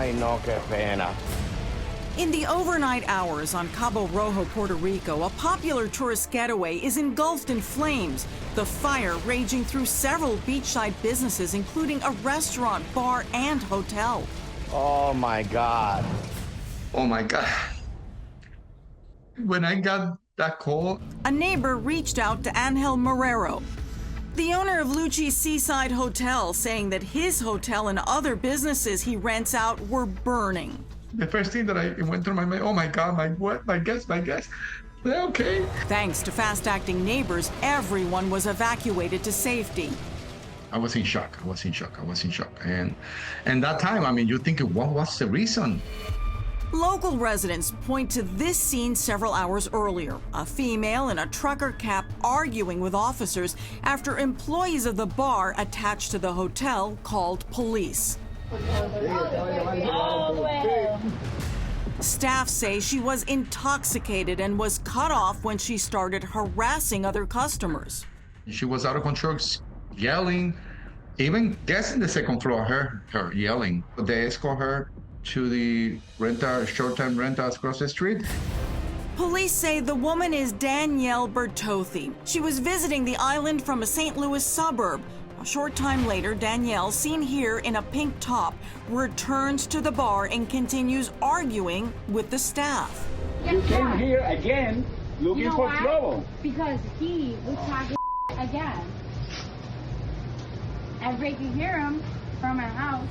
Ay, no, qué pena. In the overnight hours on Cabo Rojo, Puerto Rico, a popular tourist getaway is engulfed in flames. The fire raging through several beachside businesses, including a restaurant, bar, and hotel. Oh, my God. Oh my God. When I got that call, A neighbor reached out to Angel Marrero, the owner of Lucci's Seaside Hotel, saying that his hotel and other businesses he rents out were burning. the first thing that I went through my mind, oh my God, my guests, they're okay. Thanks to fast-acting neighbors, everyone was evacuated to safety. I was in shock. And that time, I mean, you're thinking, what was the reason? Local residents point to this scene several hours earlier. A female in a trucker cap arguing with officers after employees of the bar attached to the hotel called police. Staff say she was intoxicated and was cut off when she started harassing other customers. She was out of control, yelling, even guests in the second floor heard her yelling. They escort her to the short-term rentals across the street. Police say the woman is Danielle Bertothy. She was visiting the island from a St. Louis suburb. A short time later, Danielle, seen here in a pink top, returns to the bar and continues arguing with the staff. You came here again looking for trouble. Because he was talking again. Everybody could hear him from our house.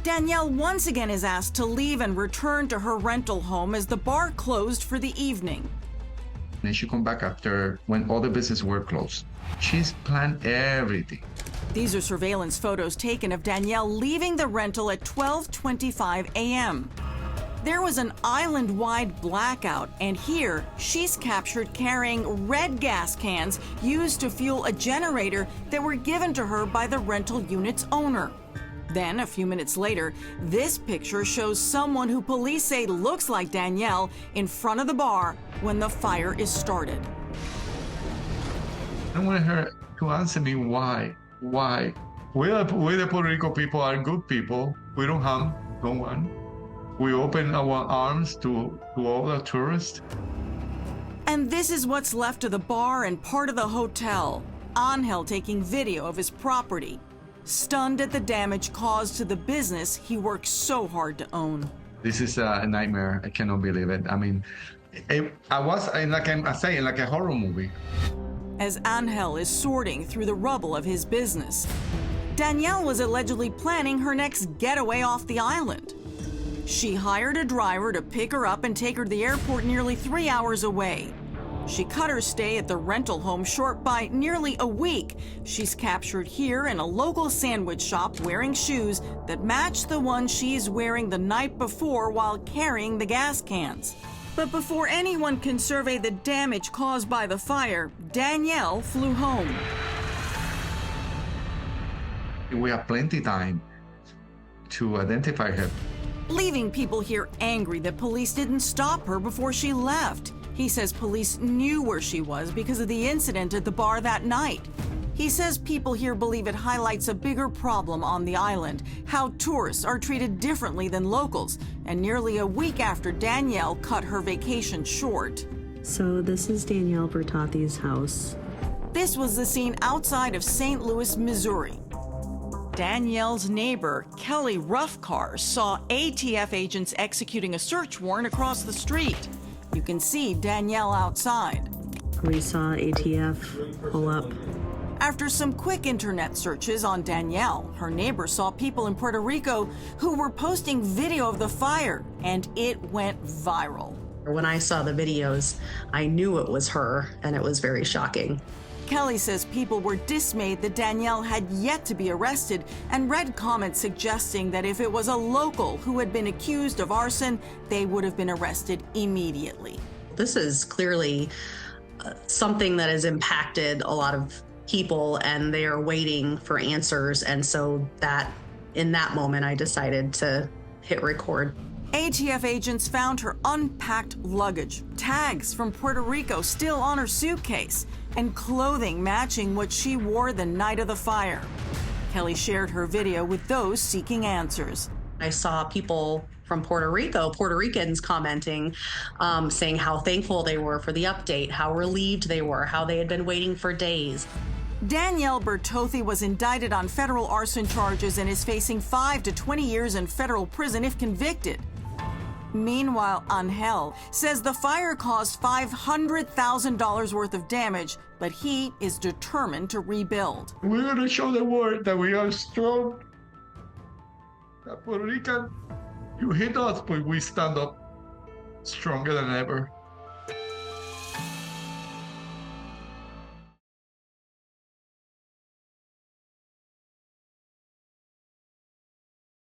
Danielle once again is asked to leave and return to her rental home as the bar closed for the evening. Then she come back after when all the businesses were closed. She's planned everything. These are surveillance photos taken of Danielle leaving the rental at 12:25 a.m. There was an island-wide blackout, and here she's captured carrying red gas cans used to fuel a generator that were given to her by the rental unit's owner. Then, a few minutes later, this picture shows someone who police say looks like Danielle in front of the bar when the fire is started. I wanted her to answer me why. We the Puerto Rico people are good people. We don't harm no one. We open our arms to all the tourists. And this is what's left of the bar and part of the hotel. Angel taking video of his property, stunned at the damage caused to the business he worked so hard to own. This is a nightmare. I cannot believe it. I mean, I was in like a horror movie. As Angel is sorting through the rubble of his business, Danielle was allegedly planning her next getaway off the island. She hired a driver to pick her up and take her to the airport nearly 3 hours away. She cut her stay at the rental home short by nearly a week. She's captured here in a local sandwich shop wearing shoes that match the ones she's wearing the night before while carrying the gas cans. But before anyone can survey the damage caused by the fire, Danielle flew home. We have plenty time to identify her. Leaving people here angry that police didn't stop her before she left. He says police knew where she was because of the incident at the bar that night. He says people here believe it highlights a bigger problem on the island, how tourists are treated differently than locals, and nearly a week after Danielle cut her vacation short. So this is Danielle Bertothy's house. This was the scene outside of St. Louis, Missouri. Danielle's neighbor, Kelly Roughcar, saw ATF agents executing a search warrant across the street. You can see Danielle outside. We saw ATF pull up. After some quick internet searches on Danielle, her neighbor saw people in Puerto Rico who were posting video of the fire, and it went viral. When I saw the videos, I knew it was her, and it was very shocking. Kelly says people were dismayed that Danielle had yet to be arrested and read comments suggesting that if it was a local who had been accused of arson, they would have been arrested immediately. This is clearly something that has impacted a lot of people, and they are waiting for answers. And so that in that moment, I decided to hit record. ATF agents found her unpacked luggage, tags from Puerto Rico still on her suitcase, and clothing matching what she wore the night of the fire. Kelly shared her video with those seeking answers. I saw people from Puerto Rico, Puerto Ricans commenting, saying how thankful they were for the update, how relieved they were, how they had been waiting for days. Danielle Bertothy was indicted on federal arson charges and is facing 5 to 20 years in federal prison if convicted. Meanwhile, Angel says the fire caused $500,000 worth of damage, but he is determined to rebuild. We're going to show the world that we are strong. That Puerto Rican, you hit us, but we stand up stronger than ever.